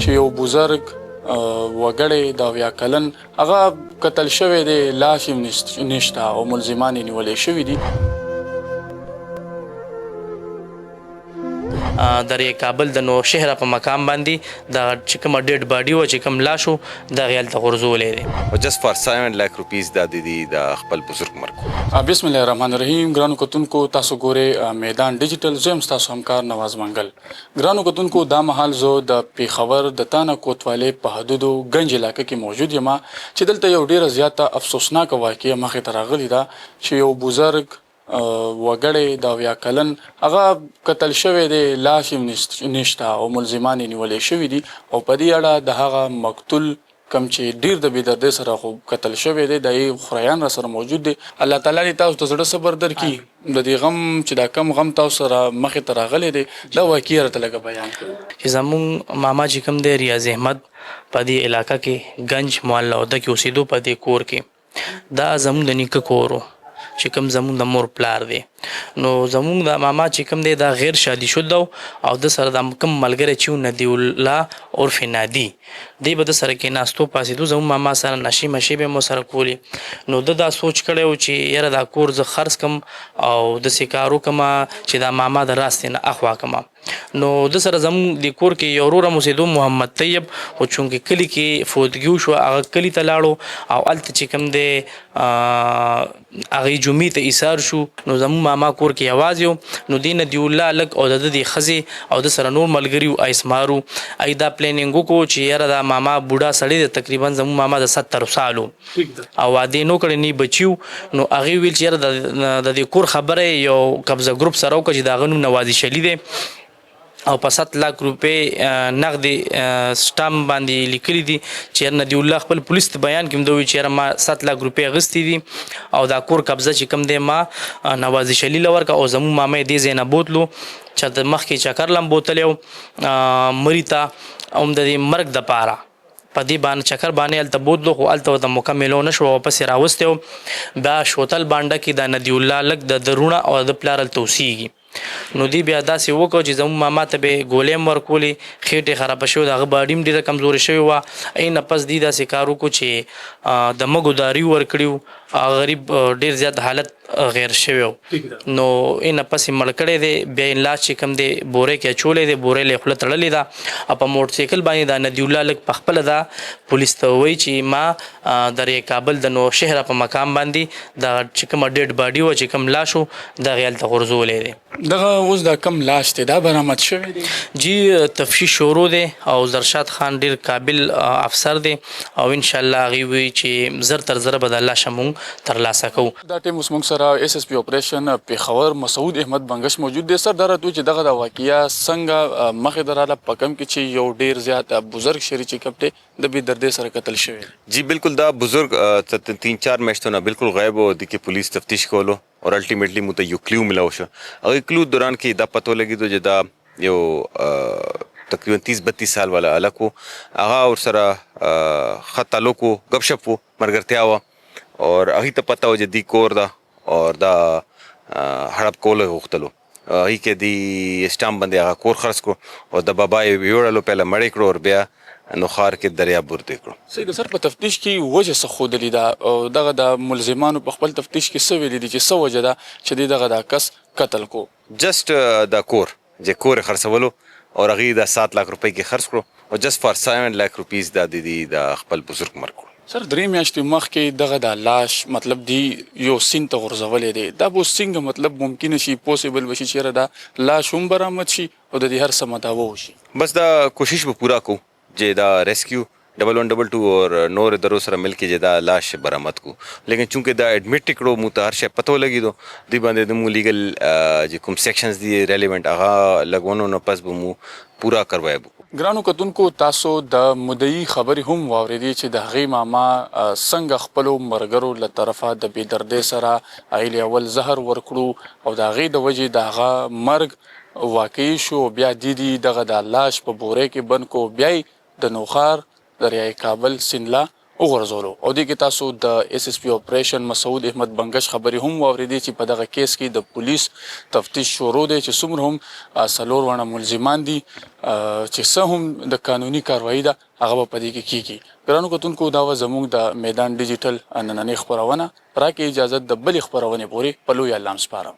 چې یو بزرګ وګړی د 70 کلن هغه قتل شوی دی، لاش یې نشته او ملزمان یې نیولې شوي دي. در کابل د نو شهر په مقام باندې د چې کوم ډیډ باډي و چې کوم لاش و دغه هلته غورځولی دی. جست فار 7 لک روپیز دا د خپل بزرګ مرګ. بسم الله الرحمن الرحیم. ګرانو کتونکو، تاسو ګورئ میدان ډیجیټل. زه یم ستاسو همکار نواز منګل. ګرانو کتونکو، دا مهال زه د پیښور د تانه کوتوالې په حدودو ګنج علاقه کې موجود یم چې دلته یو ډیره زیاته افسوسناکه واقعه مخې ته راغلې ده چې یو بزرګ وګړی د 70 کلن هغه قتل شوی دی، لاش یې نشته او ملزمان یې نیولې شوي دي. او په دې اړه د هغه مقتول کم چې ډیر د بېدردۍ سره خو قتل شوی دی، د یې خورایان را سره موجود دی. الله تعالی دې تاسو ته زړه صبر درکړي. د دې غم چې دا کم غم تاسو سره مخې ته راغلی دی، دا واقعي راته لږه بیان کړئ. چې زمونږ ماما چې کوم دی ریاض احمد په دې علاقه کې ګنج محله عهده کې اوسېدو په دې کور کې. دا زمونږ د نیکه کور و چې کوم زمونږ د مور پلار دی. نو زمونږ د ماما چې کوم دی دا غیر شادي شده او د سره د کوم ملګری چې و ندی الله عرف نادي، دی به د سره کې ناستو پاسېدو. زمونږ ماما سره نشې مشې به مو سره کولې. نو دا سوچ کړی و چې یاره دا کور زه خرڅ کم او داسې کار وکړم چې دا ماما د راستې نه اخوا کړم. نو د سره زمونږ د کور کې یو ورور هم اوسېدو محمد طیب، خو چونکې کلي کې فوتګي وشوه هغه کلي ته لاړو او هلته چې کوم دی هغې جمعې ته ایثار شو. نو زمونږ ماما کور کې یوازې و. نو دې ندی الله لږ او د دې ښځې او د سره نور ملګري و ایسمارو. ای دا پلیننګ وکړو چې یاره دا ماما بوډا سړی دی، تقریبا زمونږ ماما د 70 سالو او واده نو کړی نه بچیو. نو هغې ویل چې یاره د دې کور خبره یو قبضه ګروپ سره وکړه چې د هغه نوم نوازي شلي دی او په 7 لک روپۍ نغدې سټامپ باندې لیکلي دي چې ندی الله خپل پولیس ته بیان کې دوی چې ما 7 لک روپۍ اغستې دي او دا کور قبضه چې کوم دی ما نوازي شلي لورکه او زموږ مامې دې ځای نه بوتلو چې د مخکې چکر لم بوتلی و مري ته هم د دې مرګ دپاره په دې باندې چکر باندې هلته بوتلو، خو هلته ورته مکملو نه شو. واپس یې راوستی و. بیا شوتل بانډه کې دا ندی الله لږ د درونه او د پلار هلته اوسېږي. نو دی بیا داسې وکړو چې زموږ ماما ته به ګولۍ هم ورکولې، خېټې خرابه شوې د هغه باډي هم ډېره کمزورې شوې وه. نه پس دی داسې کار وکړو چې د مږو داري ورکړي وو، غریب ډېر زیات حالت غیر شوی و. نو نه پس یې مړ کړی دی. بیا یې لاس چې کوم دی بورې کې اچولی دی، بورې له یې خوله تړلې ده او په موټرسایکل باندې دا ندی الله لږ په خپله دا پولیس ته ووایي چې ما در کابل د نو شهر په مقام باندې دا چې کومه ډیډ باډي وه چې کوم لاش و دغې هلته غورځولی دی. دغه اوس دا کم لاش دی دا برآمد شوی دی؟ جی تفتیش شروع دی او زرشاد خان ډیر قابل افسر دی او انشاءالله هغې وایي چې زر تر زره به دا لاشه مونږ ترلاسه کوو. دا ټیم اوس مونږ سره اس اس پی اپریشن پیښور مسعود احمد بنګش موجود دی. سر دا راته چې دغه د واقعه څنګه مخې ته راغله په کم کې چې یو ډیر زیات بزرګ شری چې کوم دی د بېدردۍ سره قتل شوی. جی بالکل دا بزرګ 3-4 میاشتو نه بالکل غایب و. د کې پولیس تفتیش کولو اور الټیمیټلی موږ ته یو کلیو ملاو شو. هغې کلیو دوران کې دا پته ولګېدو چې دا یو تقریبا 30-32 سال والا هلک و. هغه ورسره ښه تعلق و، ګپ شپ و، ملګرتیا وه اور هغې ته پته وه چې دی کور ده اور دا هړپ کول یې غوښتلو. هغې کې د اسټامپ باندې هغه کور خرڅ کړو او د بابا یې ویوړلو، پهله مړی کړو اور بیا نو ښار کې دریاب ورته کړو. صحیح ده. سر په تفتیش کې وجه څه ښودلې ده او دغه د ملزمانو په خپل تفتیش کې څه ویلي دي چې څه وجه ده چې دوی دغه دا کس قتل کو؟ جسټ دا کور چې کور یې خرڅولو اور هغې دا 7 لک روپۍ کې خرڅ کړو او جسټ فار 7 لک روپیز دا د خپل بزرګ مرګ کړو. سر 3 میاشتې مخکې دغه د لاش مطلب دی یو سیند ته غورځولی دی. دا به څنګه مطلب ممکنه شي پوسیبل به شي چې یاره دا لاش هم برآمد شي او د دې هر څه مداوه وشي؟ بس دا کوشش به پورا کوو چې دا ریسکیو 1122 اور نور ادارو سره مل کې چې دا لاش برآمد کو. لیکن چونکې دا ایډمیټ کړو موږ ته هر شی پته ولګېدو دوی باندې د مو لیګل چې کوم سیکشنز دي ریلیونټ هغه لګونو نه پس به مو پورا کروایو. ګرانو کتونکو، تاسو د مدعي خبرې هم واورېدې چې د هغې ماما څنګه خپلو ملګرو له طرفه د بېدردۍ سره هغې اول زهر ورکړو او د هغې د وجې د هغه مرګ واقعي شو. بیا دیدي دغه د لاش په بورې کې بند کو، بیا د نوخار دریای کابل سینلا وغورځولو. او دې کې تاسو د اس اس پی اپریشن مسعود احمد بنگش خبرې هم واورېدې چې په دغه کیس کې د پولیس تفتیش شروع دی چې څومره هم 4 ونه ملزمان دي چې څه هم د قانوني کاروایی ده هغه په دې کې کیږي. ګرانو کتونکو دا و زموږ د میدان ډیجیټل نننۍ خپرونه. راکې اجازه د بلې خپرونې پورې په لوی الله سپارم.